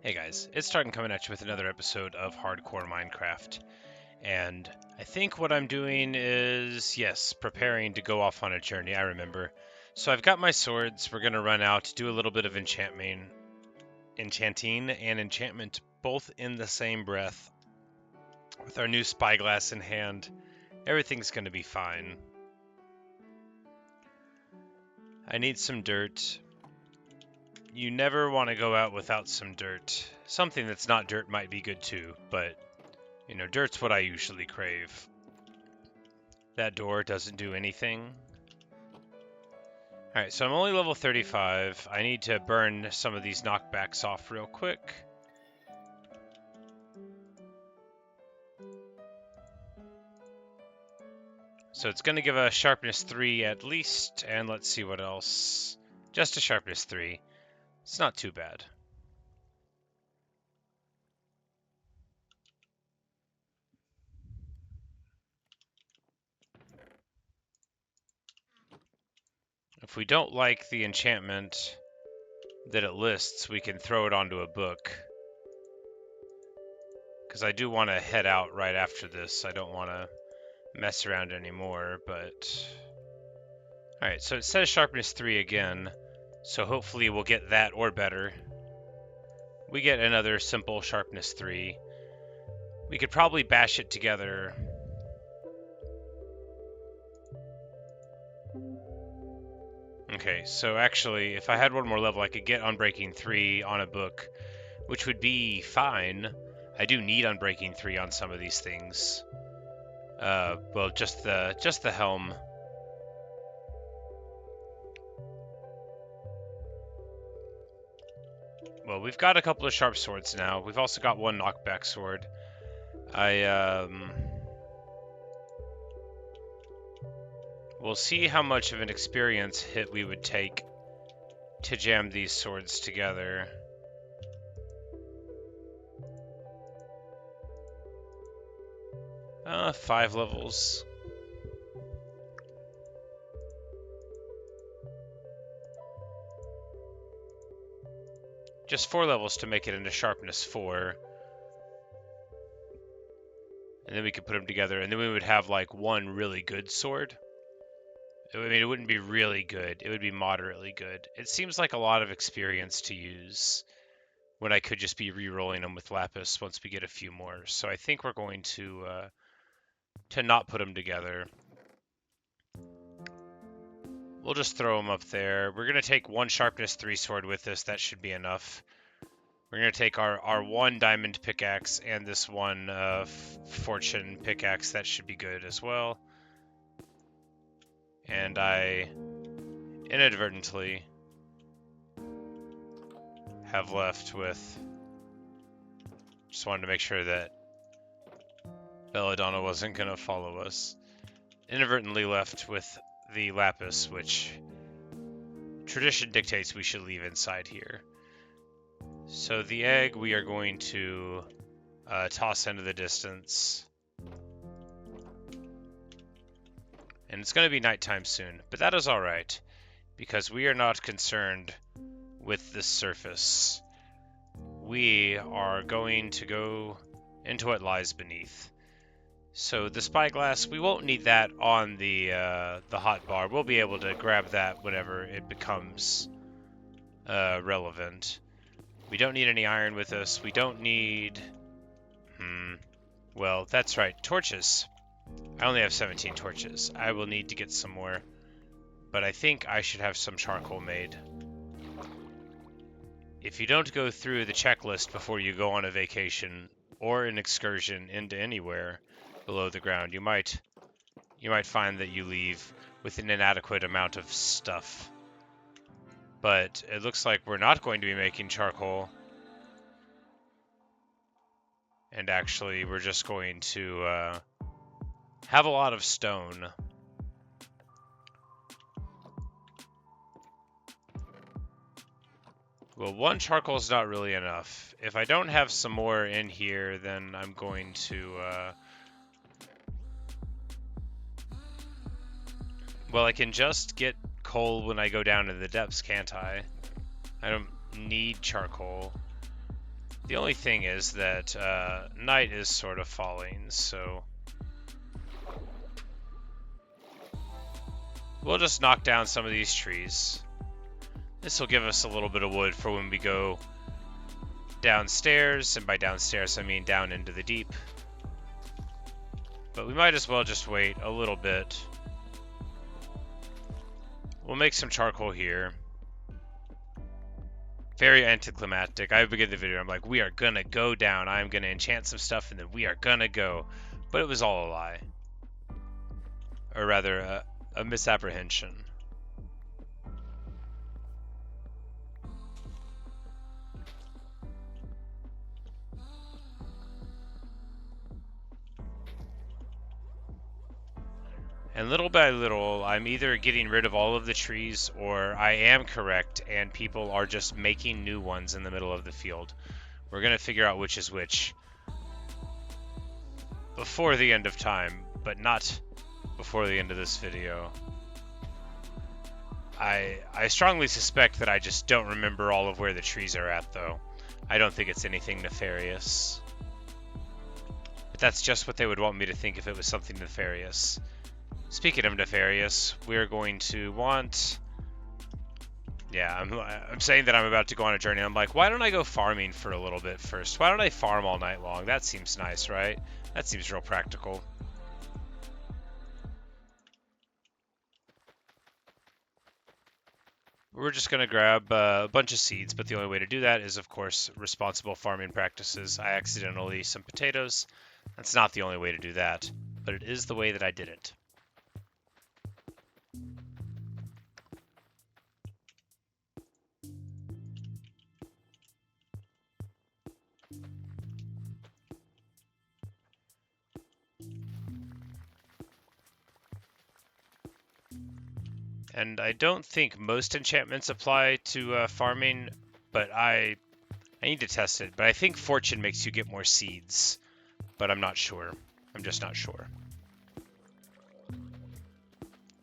Hey guys, it's Tartan coming at you with another episode of Hardcore Minecraft. And I think what I'm doing is, yes, preparing to go off on a journey, I remember. So I've got my swords, we're going to run out, do a little bit of enchanting and enchantment both in the same breath. With our new spyglass in hand, everything's going to be fine. I need some dirt. You never want to go out without some dirt. Something that's not dirt might be good too, but you know, dirt's what I usually crave. That door doesn't do anything. Alright, so I'm only level 35. I need to burn some of these knockbacks off real quick. So it's going to give a sharpness 3 at least, and let's see what else. Just a sharpness 3. It's not too bad. If we don't like the enchantment that it lists, we can throw it onto a book. Because I do want to head out right after this. I don't want to mess around anymore, but... Alright, so it says sharpness 3 again, so hopefully we'll get that or better. We get another simple sharpness 3. We could probably bash it together. Okay, so actually, if I had one more level, I could get Unbreaking 3 on a book, which would be fine. I do need Unbreaking 3 on some of these things. Well, just the helm. Well, we've got a couple of sharp swords now. We've also got one knockback sword. We'll see how much of an experience hit we would take to jam these swords together. Five levels. Just 4 levels to make it into sharpness 4. And then we could put them together, and then we would have like one really good sword. I mean, it wouldn't be really good. It would be moderately good. It seems like a lot of experience to use when I could just be re-rolling them with lapis once we get a few more. So I think we're going to not put them together. We'll just throw them up there. We're going to take one sharpness 3 sword with us. That should be enough. We're going to take our one diamond pickaxe and this one fortune pickaxe. That should be good as well. And I inadvertently have left with... Just wanted to make sure that Belladonna wasn't going to follow us. Inadvertently left with the lapis, which tradition dictates we should leave inside here. So the egg we are going to toss into the distance. And it's going to be nighttime soon, but that is alright, because we are not concerned with this surface. We are going to go into what lies beneath. So the spyglass, we won't need that on the hotbar. We'll be able to grab that whenever it becomes relevant. We don't need any iron with us. We don't need... Well, that's right. Torches. I only have 17 torches. I will need to get some more. But I think I should have some charcoal made. If you don't go through the checklist before you go on a vacation or an excursion into anywhere below the ground, you might find that you leave with an inadequate amount of stuff. But it looks like we're not going to be making charcoal. And actually, we're just going to have a lot of stone. Well, one charcoal is not really enough. If I don't have some more in here, then I'm going to... Well, I can just get coal when I go down to the depths, can't I? I don't need charcoal. The only thing is that night is sort of falling, so we'll just knock down some of these trees. This will give us a little bit of wood for when we go downstairs, and by downstairs I mean down into the deep. But we might as well just wait a little bit. We'll make some charcoal here. Very anticlimactic. I begin the video, I'm like, we are gonna go down. I'm gonna enchant some stuff, and then we are gonna go. But it was all a lie. Or rather, a misapprehension. And little by little, I'm either getting rid of all of the trees, or I am correct, and people are just making new ones in the middle of the field. We're going to figure out which is which before the end of time, but not before the end of this video. I strongly suspect that I just don't remember all of where the trees are at, though. I don't think it's anything nefarious. But that's just what they would want me to think if it was something nefarious. Speaking of nefarious, we're going to want... Yeah, I'm saying that I'm about to go on a journey. I'm like, why don't I go farming for a little bit first? Why don't I farm all night long? That seems nice, right? That seems real practical. We're just going to grab a bunch of seeds, but the only way to do that is, of course, responsible farming practices. I accidentally some potatoes. That's not the only way to do that, but it is the way that I did it. And I don't think most enchantments apply to farming, but I need to test it. But I think fortune makes you get more seeds, but I'm not sure. I'm just not sure.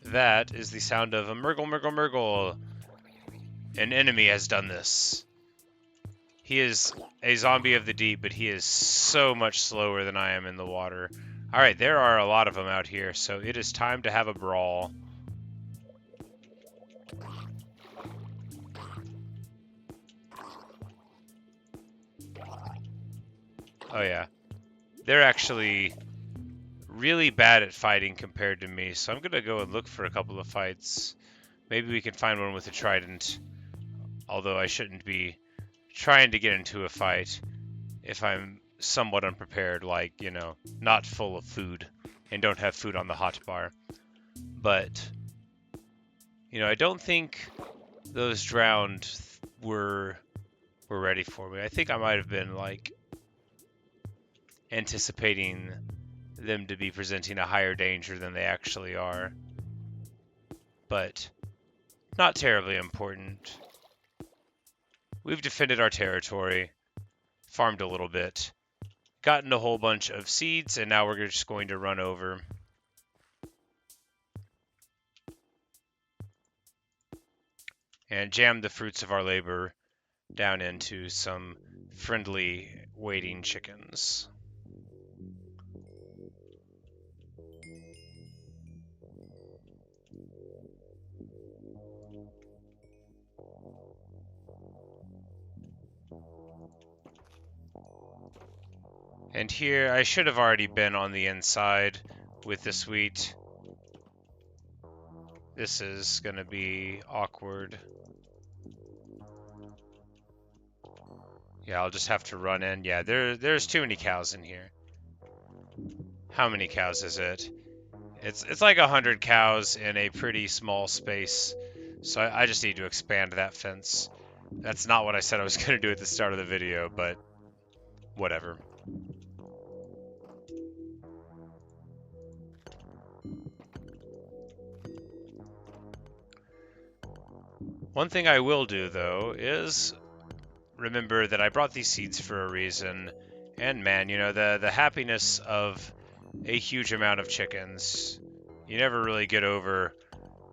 That is the sound of a Murgle, Murgle, Murgle. An enemy has done this. He is a zombie of the deep, but he is so much slower than I am in the water. Alright, there are a lot of them out here, so it is time to have a brawl. Oh yeah. They're actually really bad at fighting compared to me, so I'm gonna go and look for a couple of fights. Maybe we can find one with a trident, although I shouldn't be trying to get into a fight if I'm somewhat unprepared, like, you know, not full of food and don't have food on the hotbar. But, you know, I don't think those drowned were ready for me. I think I might have been, like, anticipating them to be presenting a higher danger than they actually are. But not terribly important. We've defended our territory, farmed a little bit, gotten a whole bunch of seeds, and now we're just going to run over. And jam the fruits of our labor down into some friendly waiting chickens. And here, I should have already been on the inside with this wheat. This is going to be awkward. Yeah, I'll just have to run in. Yeah, there's too many cows in here. How many cows is it? It's like 100 cows in a pretty small space. So I just need to expand that fence. That's not what I said I was going to do at the start of the video, but whatever. One thing I will do, though, is remember that I brought these seeds for a reason. And man, you know, the happiness of a huge amount of chickens. You never really get over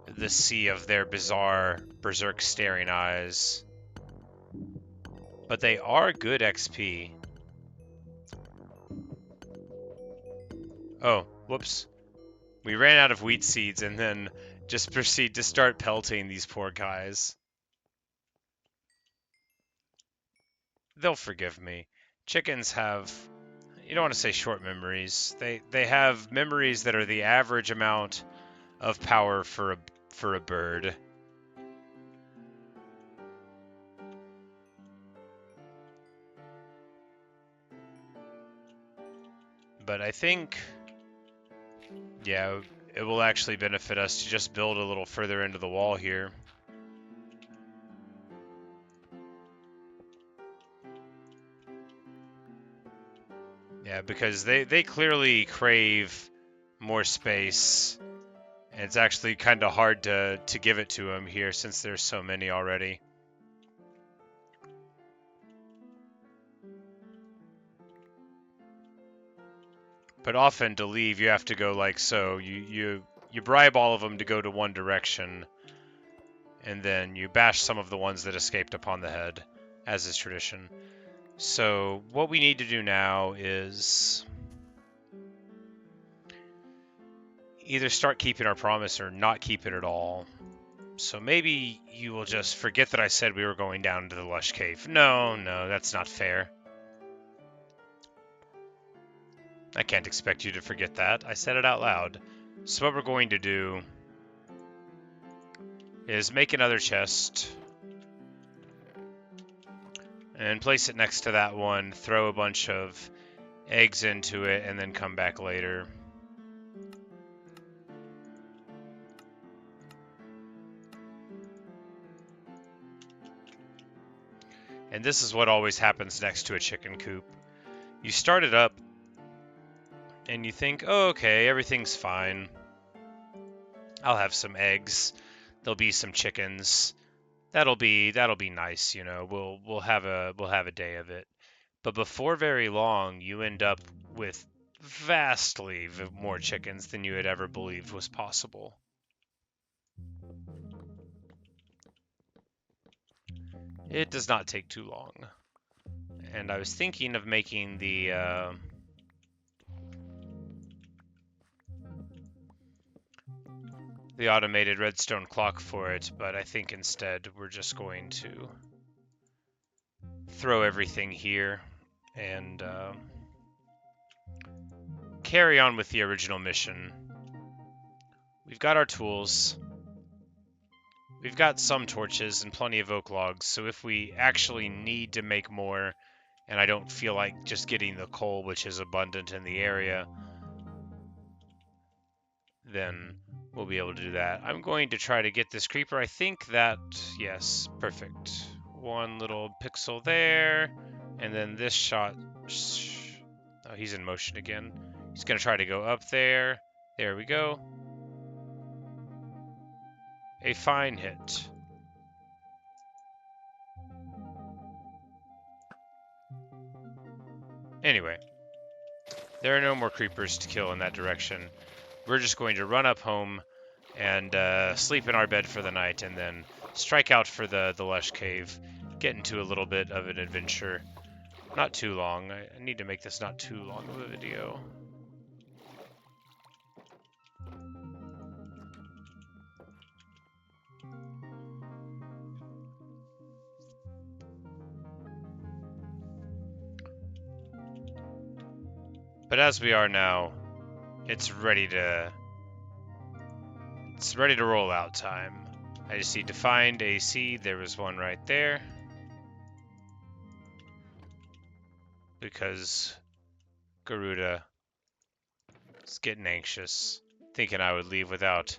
the sea of their bizarre, berserk staring eyes. but they are good XP. Oh, whoops. We ran out of wheat seeds and then just proceed to start pelting these poor guys. They'll forgive me. Chickens have, you don't want to say short memories. They have memories that are the average amount of power for a bird. But I think, yeah, it will actually benefit us to just build a little further into the wall here. Yeah, because they clearly crave more space. And it's actually kind of hard to give it to them here since there's so many already. But often to leave, you have to go like so. You bribe all of them to go to one direction, and then you bash some of the ones that escaped upon the head, as is tradition. So what we need to do now is either start keeping our promise or not keep it at all. So maybe you will just forget that I said we were going down to the lush cave. No, that's not fair. I can't expect you to forget that. I said it out loud. So what we're going to do is make another chest and place it next to that one, throw a bunch of eggs into it, and then come back later. And this is what always happens next to a chicken coop. You start it up, and you think, oh, okay, everything's fine. I'll have some eggs. There'll be some chickens. That'll be nice, you know. We'll have a day of it. But before very long, you end up with vastly more chickens than you had ever believed was possible. It does not take too long. And I was thinking of making the automated redstone clock for it, but I think instead we're just going to throw everything here and carry on with the original mission. We've got our tools. We've got some torches and plenty of oak logs, so if we actually need to make more, and I don't feel like just getting the coal, which is abundant in the area, then we'll be able to do that. I'm going to try to get this creeper. I think that, yes, perfect. One little pixel there, and then this shot. Oh, he's in motion again. He's going to try to go up there. There we go. A fine hit. Anyway, there are no more creepers to kill in that direction. We're just going to run up home and sleep in our bed for the night, and then strike out for the lush cave, get into a little bit of an adventure. Not too long. I need to make this not too long of a video. But as we are now, it's ready to roll out time. I just need to find a seed. There was one right there. Because Garuda is getting anxious, thinking I would leave without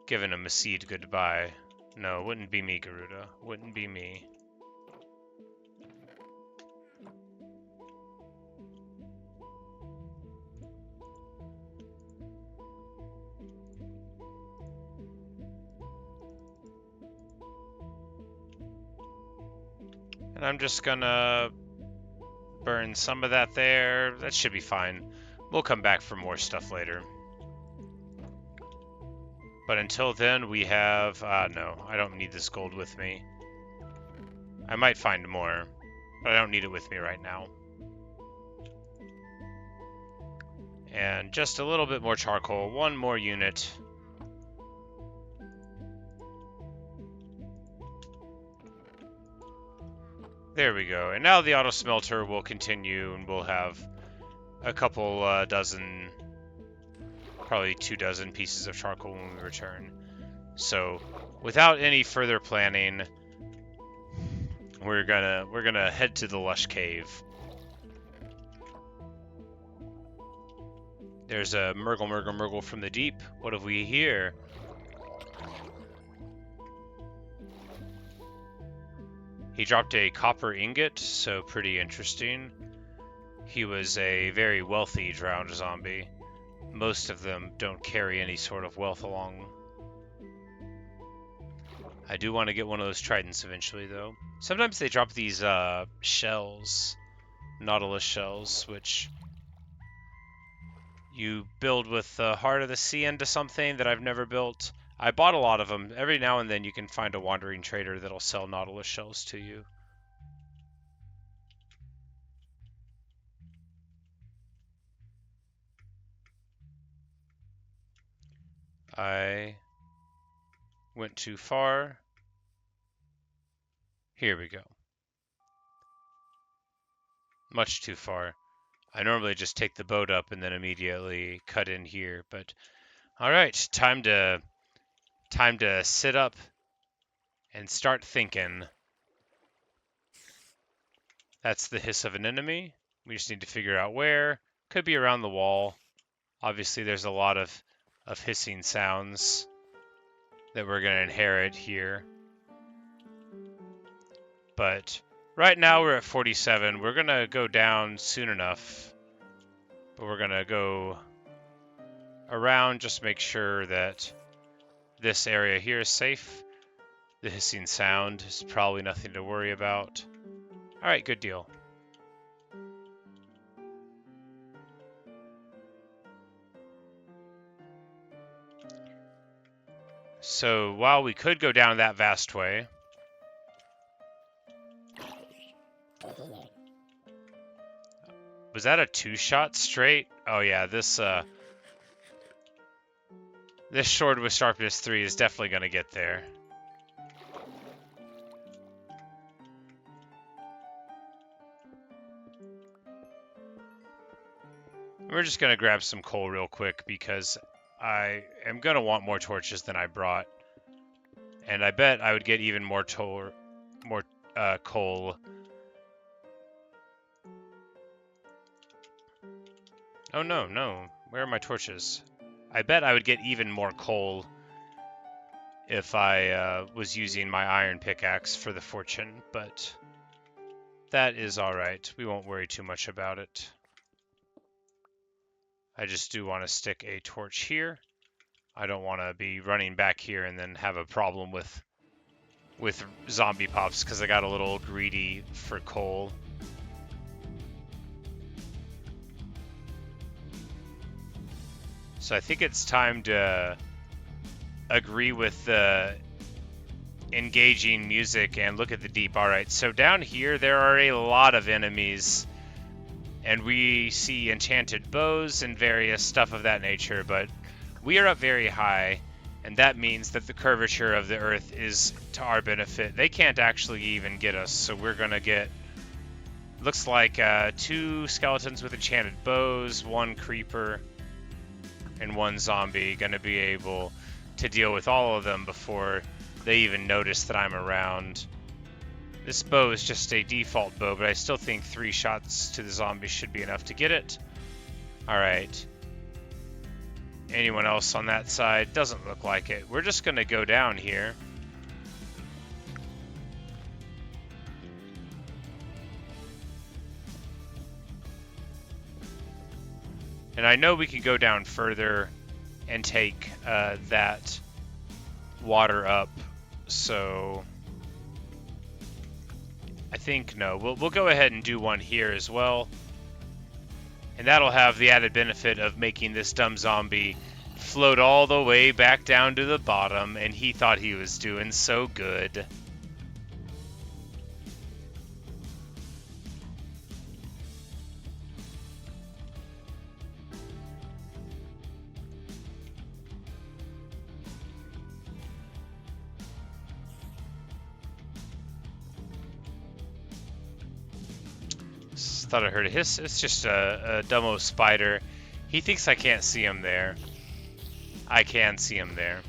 giving him a seed goodbye. No, it wouldn't be me, Garuda. Wouldn't be me. And I'm just gonna burn some of that there. That should be fine. We'll come back for more stuff later. But until then, we have... no, I don't need this gold with me. I might find more. but I don't need it with me right now. And just a little bit more charcoal, one more unit. There we go. And now the auto smelter will continue, and we'll have a couple dozen, probably 2 dozen pieces of charcoal when we return. So, without any further planning, we're gonna head to the lush cave. There's a Murgle from the deep. What have we here? He dropped a copper ingot, so pretty interesting. He was a very wealthy drowned zombie. Most of them don't carry any sort of wealth along. I do want to get one of those tridents eventually, though. Sometimes they drop these shells, nautilus shells, which you build with the heart of the sea into something that I've never built. I bought a lot of them. Every now and then you can find a wandering trader that'll sell nautilus shells to you. I went too far. Here we go. Much too far. I normally just take the boat up and then immediately cut in here, but all right, time to sit up and start thinking. That's the hiss of an enemy. We just need to figure out where. Could be around the wall. Obviously, there's a lot of hissing sounds that we're going to inherit here. But right now we're at 47. We're going to go down soon enough. But we're going to go around, just make sure that this area here is safe. The hissing sound is probably nothing to worry about. All right, good deal. So while we could go down that vast way, was that a 2-shot straight? Oh yeah, this sword with sharpness 3 is definitely going to get there. We're just going to grab some coal real quick because I am going to want more torches than I brought. And I bet I would get even more coal. Oh no. Where are my torches? I bet I would get even more coal if I was using my iron pickaxe for the fortune, but that is alright. We won't worry too much about it. I just do want to stick a torch here. I don't want to be running back here and then have a problem with zombie pops because I got a little greedy for coal. So I think it's time to agree with the engaging music and look at the deep. Alright, so down here there are a lot of enemies. And we see enchanted bows and various stuff of that nature, but we are up very high, and that means that the curvature of the earth is to our benefit. They can't actually even get us, so we're going to get, looks like 2 skeletons with enchanted bows, 1 creeper, and 1 zombie. Going to be able to deal with all of them before they even notice that I'm around. This bow is just a default bow, but I still think 3 shots to the zombie should be enough to get it. Alright. Anyone else on that side? Doesn't look like it. We're just going to go down here. And I know we can go down further and take that water up, so I think no. We'll go ahead and do one here as well. And that'll have the added benefit of making this dumb zombie float all the way back down to the bottom, and he thought he was doing so good. Thought I heard a hiss. It's just a dumbo spider. He thinks I can't see him there. I can see him there.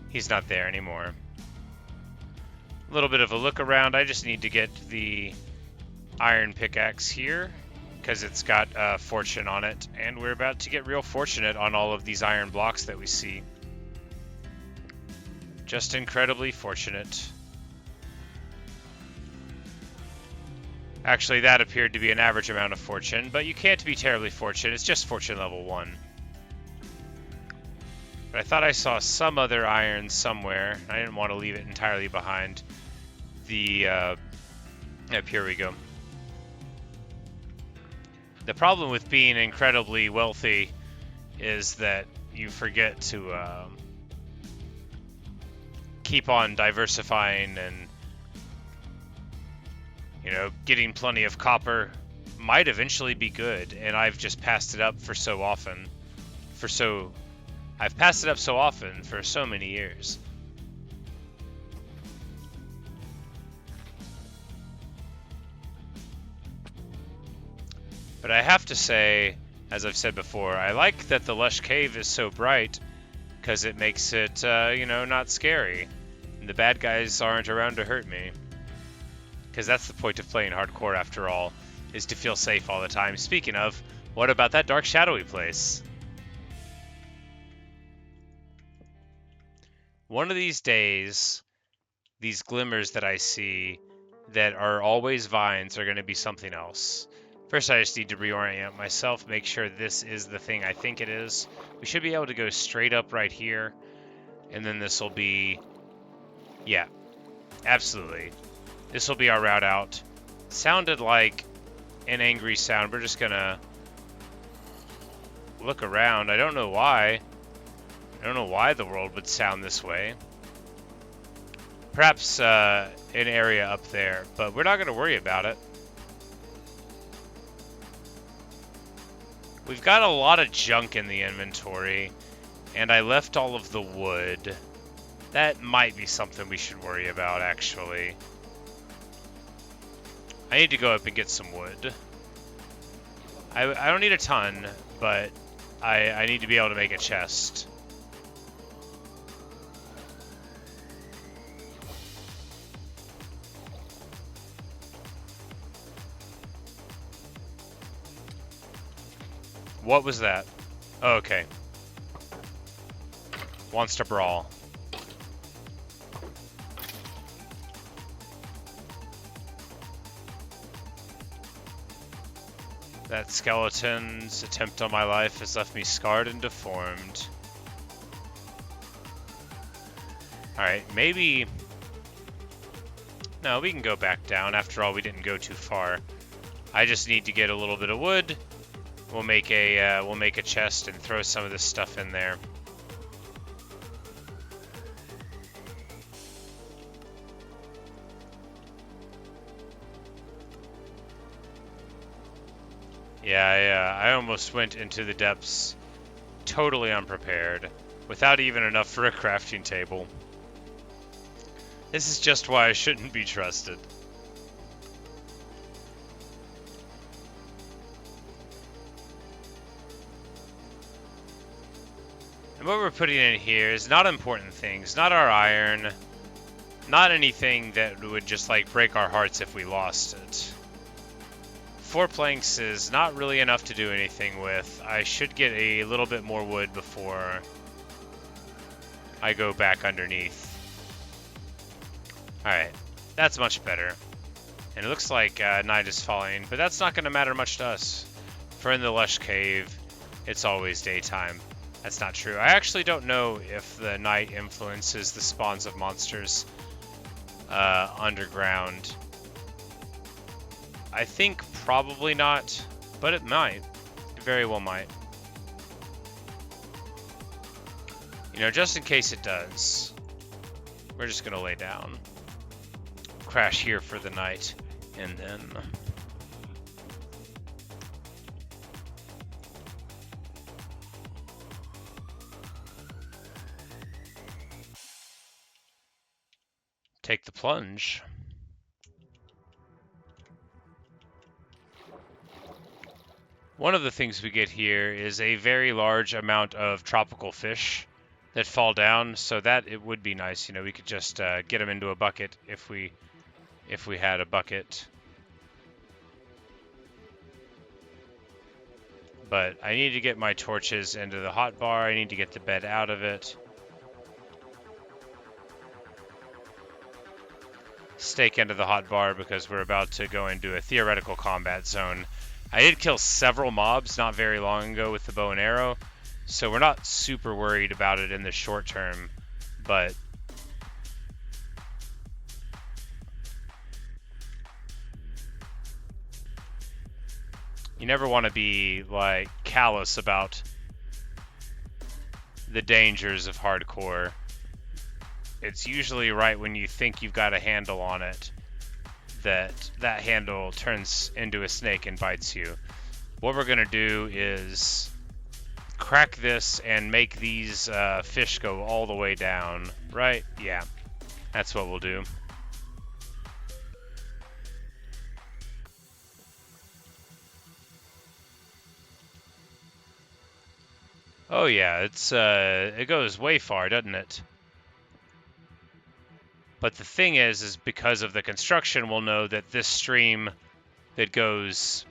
He's not there anymore. A little bit of a look around. I just need to get the iron pickaxe here because it's got fortune on it, and we're about to get real fortunate on all of these iron blocks that we see. Just incredibly fortunate. Actually, that appeared to be an average amount of fortune, but you can't be terribly fortunate. It's just fortune level 1. But I thought I saw some other iron somewhere. I didn't want to leave it entirely behind. Yep, here we go. The problem with being incredibly wealthy is that you forget to keep on diversifying, and you know, getting plenty of copper might eventually be good, and I've just passed it up for so often. I've passed it up so often for so many years. But I have to say, as I've said before, I like that the lush cave is so bright, because it makes it, you know, not scary. And the bad guys aren't around to hurt me. Because that's the point of playing hardcore, after all, is to feel safe all the time. Speaking of, what about that dark shadowy place? One of these days, these glimmers that I see that are always vines are going to be something else. First, I just need to reorient myself, make sure this is the thing I think it is. We should be able to go straight up right here, and then this will be... yeah, absolutely. This will be our route out. Sounded like an angry sound. We're just gonna look around. I don't know why. I don't know why the world would sound this way. Perhaps an area up there, but we're not going to worry about it. We've got a lot of junk in the inventory, and I left all of the wood. That might be something we should worry about, actually. I need to go up and get some wood. I don't need a ton, but I need to be able to make a chest. What was that? Oh, okay. Wants to brawl. That skeleton's attempt on my life has left me scarred and deformed. Alright, maybe... no, we can go back down. After all, we didn't go too far. I just need to get a little bit of wood. We'll make a chest and throw some of this stuff in there. Yeah, I almost went into the depths totally unprepared, without even enough for a crafting table. This is just why I shouldn't be trusted. And what we're putting in here is not important things, not our iron, not anything that would just like break our hearts if we lost it. 4 planks is not really enough to do anything with. I should get a little bit more wood before I go back underneath. Alright, that's much better. And it looks like night is falling, but that's not going to matter much to us. For in the lush cave, it's always daytime. That's not true. I actually don't know if the night influences the spawns of monsters underground. I think probably not, but it might. It very well might. You know, just in case it does, we're just gonna lay down. Crash here for the night, and then... take the plunge. One of the things we get here is a very large amount of tropical fish that fall down, so that it would be nice. We could just get them into a bucket if we had a bucket. But I need to get my torches into the hotbar. I need to get the bed out of it. Stake into the hotbar because we're about to go into a theoretical combat zone. I did kill several mobs not very long ago with the bow and arrow, so we're not super worried about it in the short term, but you never want to be like callous about the dangers of hardcore. It's usually right when you think you've got a handle on it that handle turns into a snake and bites you. What we're gonna do is crack this and make these fish go all the way down, right? Yeah, that's what we'll do. Oh yeah, it goes way far, doesn't it? But the thing is because of the construction, we'll know that this stream that goes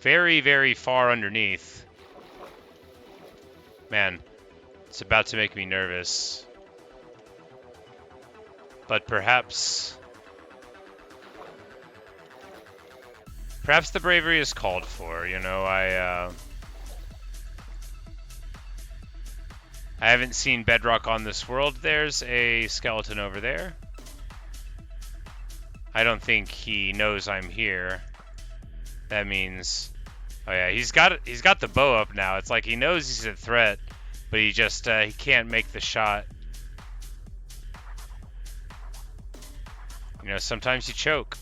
very, very far underneath, man, it's about to make me nervous. But perhaps the bravery is called for. I haven't seen Bedrock on this world. There's a skeleton over there. I don't think he knows I'm here. That means, oh yeah, he's got the bow up now. It's like he knows he's a threat, but he just he can't make the shot. Sometimes you choke.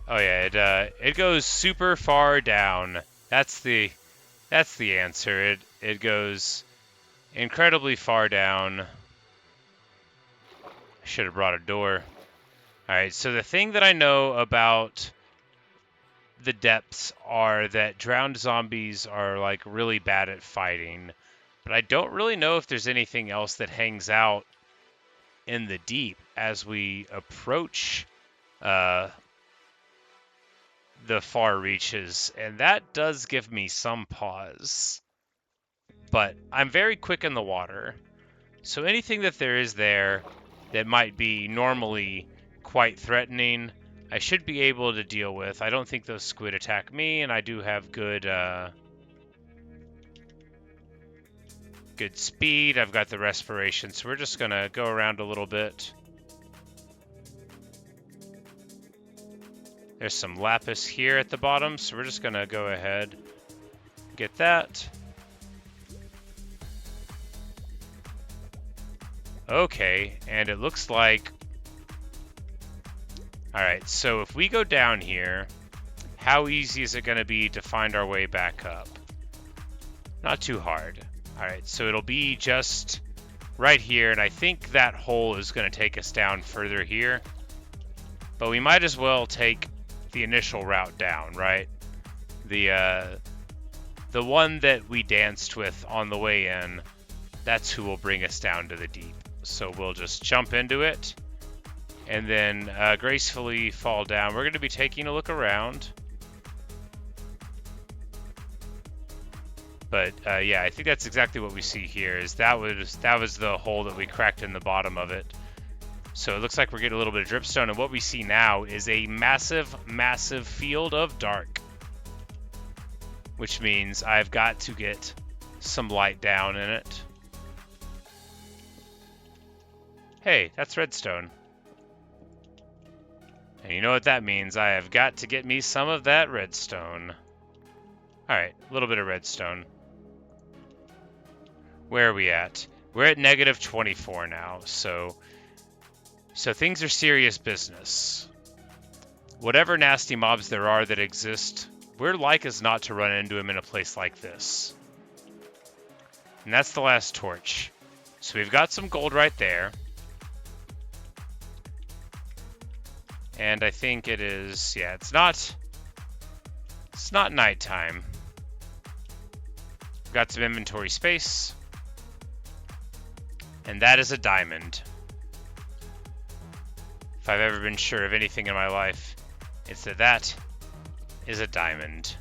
Oh yeah, it goes super far down. That's the answer. It goes incredibly far down. I should have brought a door. All right, so the thing that I know about the depths are that drowned zombies are like really bad at fighting, but I don't really know if there's anything else that hangs out in the deep as we approach the far reaches, and that does give me some pause. But I'm very quick in the water, so anything that there is there that might be normally quite threatening, I should be able to deal with. I don't think those squid attack me, and I do have good speed. I've got the respiration, so we're just gonna go around a little bit. There's some lapis here at the bottom, so we're just gonna go ahead, get that. Okay, and it looks like, all right, so if we go down here, how easy is it gonna be to find our way back up? Not too hard. All right, so it'll be just right here, and I think that hole is gonna take us down further here, but we might as well take the initial route down, right? The one that we danced with on the way in, that's who will bring us down to the deep. So we'll just jump into it and then gracefully fall down. We're going to be taking a look around. But yeah, I think that's exactly what we see here. Is that was the hole that we cracked in the bottom of it. So it looks like we're getting a little bit of dripstone, and what we see now is a massive, massive field of dark, which means I've got to get some light down in it. Hey, that's redstone. And you know what that means? I have got to get me some of that redstone. Alright, a little bit of redstone. Where are we at? We're at negative 24 now, so things are serious business. Whatever nasty mobs there are that exist we're like as not to run into him in a place like this. And that's the last torch. So we've got some gold right there. And I think it is, yeah, it's not nighttime. We've got some inventory space. And that is a diamond. If I've ever been sure of anything in my life, it's that is a diamond.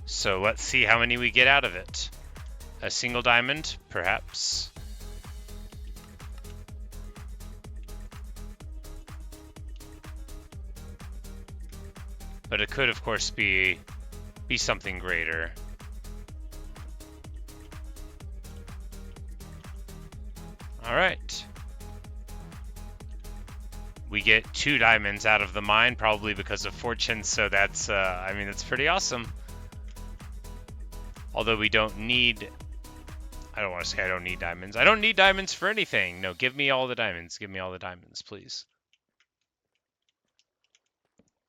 So let's see how many we get out of it. A single diamond, perhaps. But it could, of course, be something greater. All right. We get 2 diamonds out of the mine, probably because of fortune, so that's, I mean, that's pretty awesome. Although we don't need, I don't want to say I don't need diamonds. I don't need diamonds for anything. No, give me all the diamonds. Give me all the diamonds, please.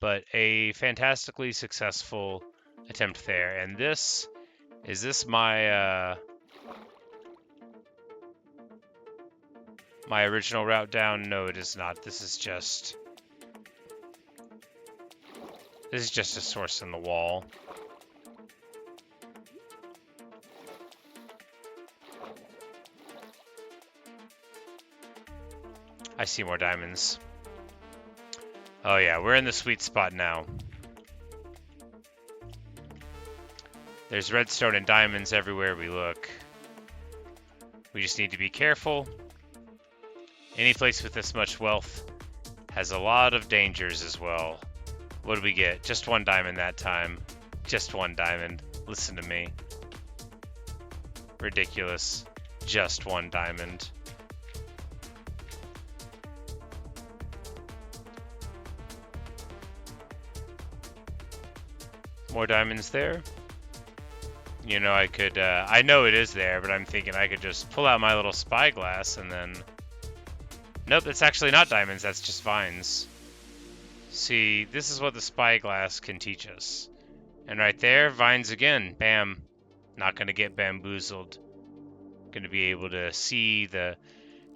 But a fantastically successful attempt there. And this, is this my, my original route down? No, it is not. This is just a source in the wall. I see more diamonds. Oh yeah, we're in the sweet spot now. There's redstone and diamonds everywhere we look. We just need to be careful. Any place with this much wealth has a lot of dangers as well. What did we get? Just 1 diamond that time. Just 1 diamond. Listen to me. Ridiculous. Just 1 diamond. More diamonds there. You know, I could, I know it is there, but I'm thinking I could just pull out my little spyglass and then... Nope, that's actually not diamonds, that's just vines. See, this is what the spyglass can teach us. And right there, vines again. Bam. Not gonna get bamboozled. Gonna be able to see the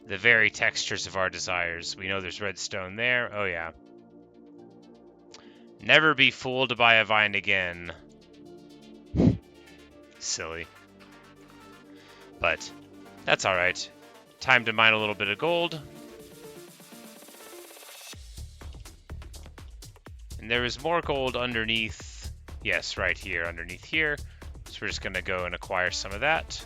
very textures of our desires. We know there's redstone there. Oh yeah. Never be fooled by a vine again. Silly. But that's alright. Time to mine a little bit of gold. And there is more gold underneath. Yes, right here, underneath here. So we're just going to go and acquire some of that.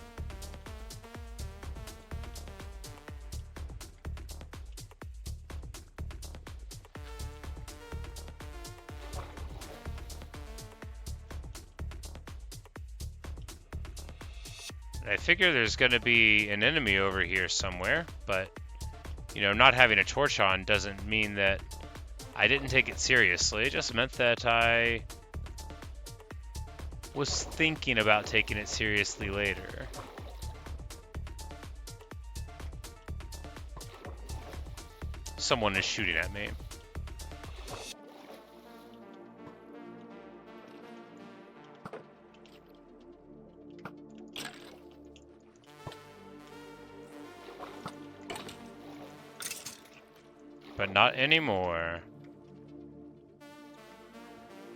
I figure there's going to be an enemy over here somewhere, but, you know, not having a torch on doesn't mean that I didn't take it seriously. It just meant that I was thinking about taking it seriously later. Someone is shooting at me. But not anymore.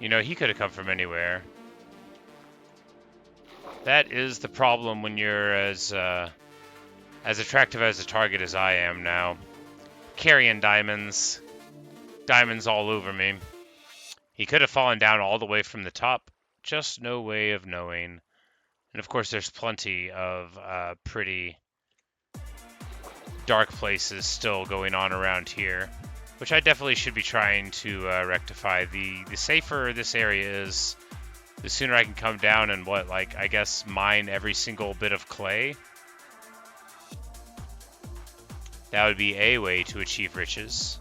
You know, he could have come from anywhere. That is the problem when you're as attractive as a target as I am now. Carrying diamonds. Diamonds all over me. He could have fallen down all the way from the top. Just no way of knowing. And of course, there's plenty of pretty dark places still going on around here, which I definitely should be trying to rectify. The safer this area is, the sooner I can come down and I guess mine every single bit of clay. That would be a way to achieve riches.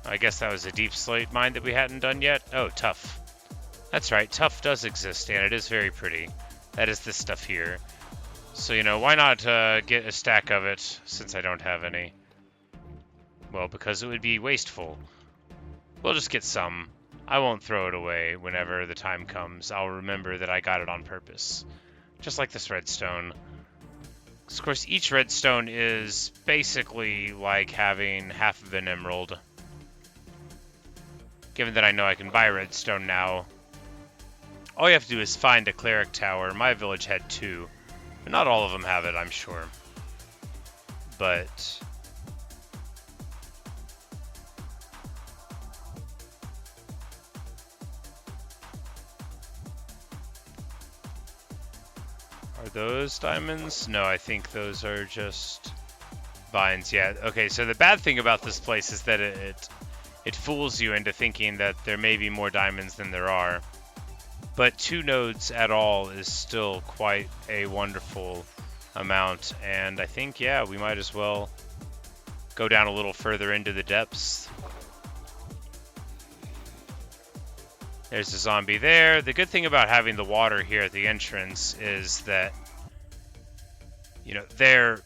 I guess that was a deep slate mine that we hadn't done yet. Oh, tuff. That's right, tuff does exist, and it is very pretty. That is this stuff here. So, you know, why not get a stack of it, since I don't have any? Well, because it would be wasteful. We'll just get some. I won't throw it away whenever the time comes. I'll remember that I got it on purpose. Just like this redstone. Of course, each redstone is basically like having half of an emerald. Given that I know I can buy redstone now, all you have to do is find a cleric tower. My village had 2. But not all of them have it, I'm sure. But are those diamonds? No, I think those are just vines. Yeah, okay, so the bad thing about this place is that it fools you into thinking that there may be more diamonds than there are. But 2 nodes at all is still quite a wonderful amount, and I think, yeah, we might as well go down a little further into the depths. There's a zombie there. The good thing about having the water here at the entrance is that, you know, they're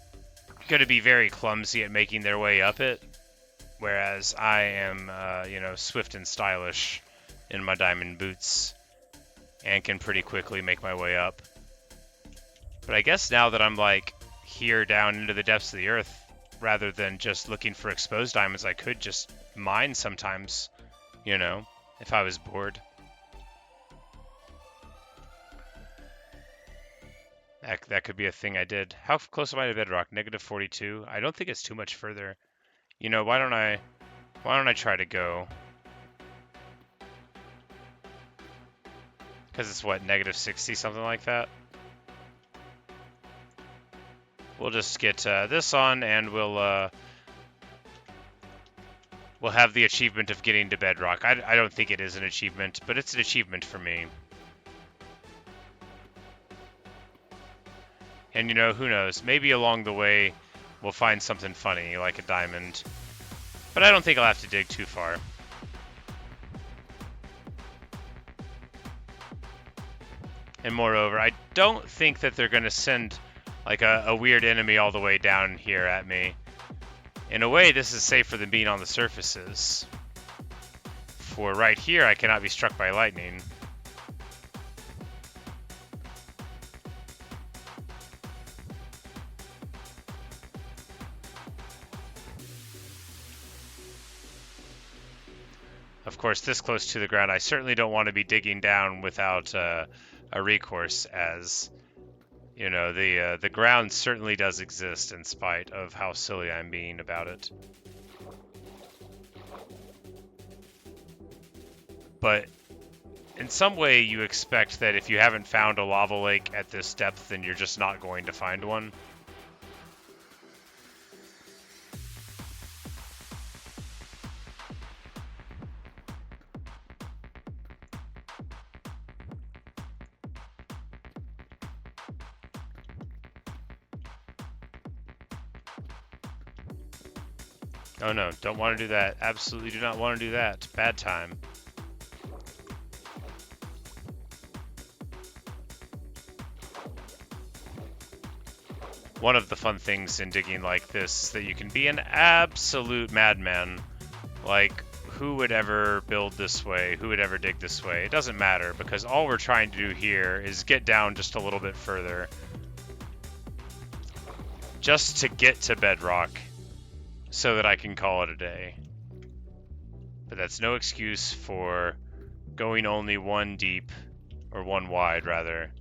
going to be very clumsy at making their way up it, whereas I am, you know, swift and stylish in my diamond boots and can pretty quickly make my way up. But I guess now that I'm, like, here down into the depths of the earth, rather than just looking for exposed diamonds, I could just mine sometimes, you know, if I was bored. That could be a thing I did. How close am I to bedrock? -42? I don't think it's too much further. You know, why don't I try to go? Because it's what, -60, something like that? We'll just get this on, and we'll have the achievement of getting to bedrock. I don't think it is an achievement, but it's an achievement for me. And, you know, who knows? Maybe along the way, we'll find something funny, like a diamond. But I don't think I'll have to dig too far. And moreover, I don't think that they're going to send, like, a weird enemy all the way down here at me. In a way, this is safer than being on the surfaces. For right here, I cannot be struck by lightning. Of course, this close to the ground, I certainly don't want to be digging down without a recourse, as, you know, the ground certainly does exist in spite of how silly I'm being about it. But in some way, you expect that if you haven't found a lava lake at this depth, then you're just not going to find one. Oh no, don't want to do that. Absolutely do not want to do that. Bad time. One of the fun things in digging like this is that you can be an absolute madman. Like, who would ever build this way? Who would ever dig this way? It doesn't matter, because all we're trying to do here is get down just a little bit further. Just to get to bedrock, so that I can call it a day. But that's no excuse for going only 1 deep, or 1 wide, rather.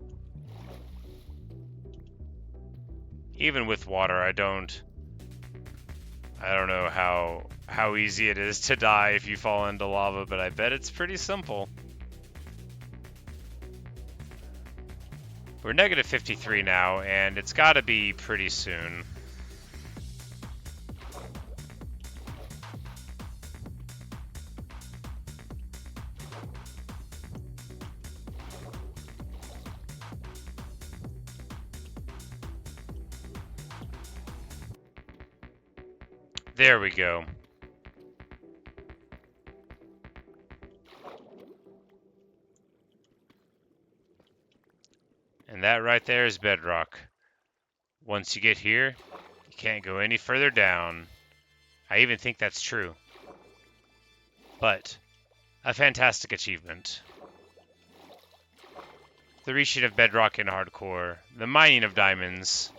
Even with water, I don't know how easy it is to die if you fall into lava, but I bet it's pretty simple. We're -53 now, and it's got to be pretty soon. There we go. And that right there is bedrock. Once you get here, you can't go any further down. I even think that's true. But a fantastic achievement. The reaching of bedrock in hardcore, the mining of diamonds,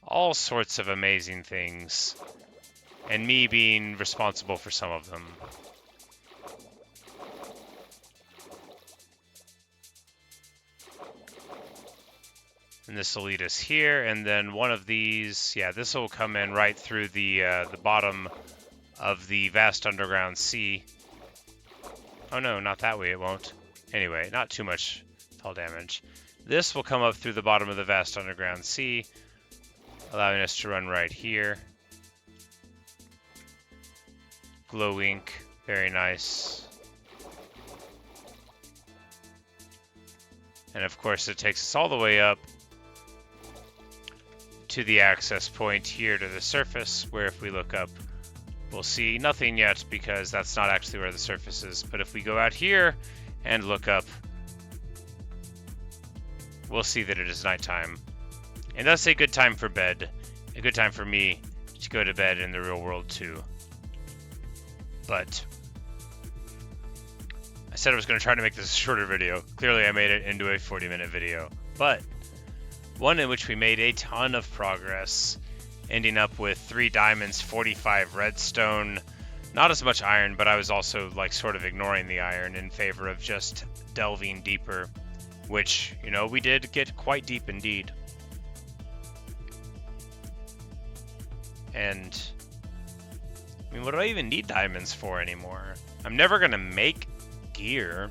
all sorts of amazing things, and me being responsible for some of them. And this will lead us here, and then one of these, yeah, this will come in right through the bottom of the vast underground sea. Oh no, not that way, it won't. Anyway, not too much fall damage. This will come up through the bottom of the vast underground sea, allowing us to run right here. Glow ink, very nice. And of course it takes us all the way up to the access point here to the surface, where if we look up, we'll see nothing yet because that's not actually where the surface is. But if we go out here and look up, we'll see that it is nighttime. And that's a good time for bed. A good time for me to go to bed in the real world too. But I said I was going to try to make this a shorter video. Clearly I made it into a 40-minute video. But one in which we made a ton of progress, ending up with 3 diamonds, 45 redstone, not as much iron, but I was also like sort of ignoring the iron in favor of just delving deeper, which, you know, we did get quite deep indeed. And I mean, what do I even need diamonds for anymore? I'm never gonna make gear.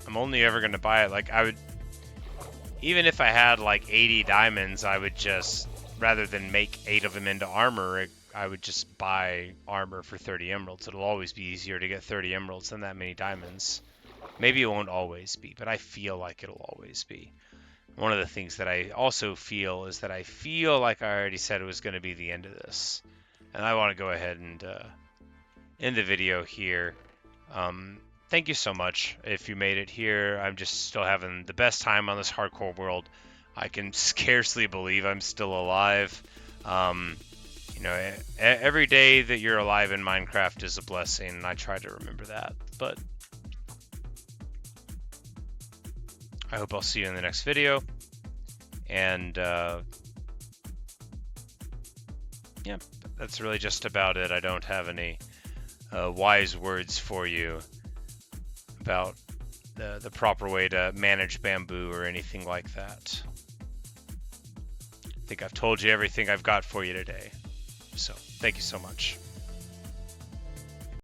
I'm only ever gonna buy it, like, I would, even if I had like 80 diamonds, I would just, rather than make 8 of them into armor, I would just buy armor for 30 emeralds. It'll always be easier to get 30 emeralds than that many diamonds. Maybe it won't always be, but I feel like it'll always be. One of the things that I also feel is that I feel like I already said it was going to be the end of this. And I want to go ahead and end the video here. Thank you so much if you made it here. I'm just still having the best time on this hardcore world. I can scarcely believe I'm still alive. You know, every day that you're alive in Minecraft is a blessing, and I try to remember that. But I hope I'll see you in the next video. And yeah, that's really just about it. I don't have any wise words for you about the proper way to manage bamboo or anything like that. I think I've told you everything I've got for you today. So, thank you so much.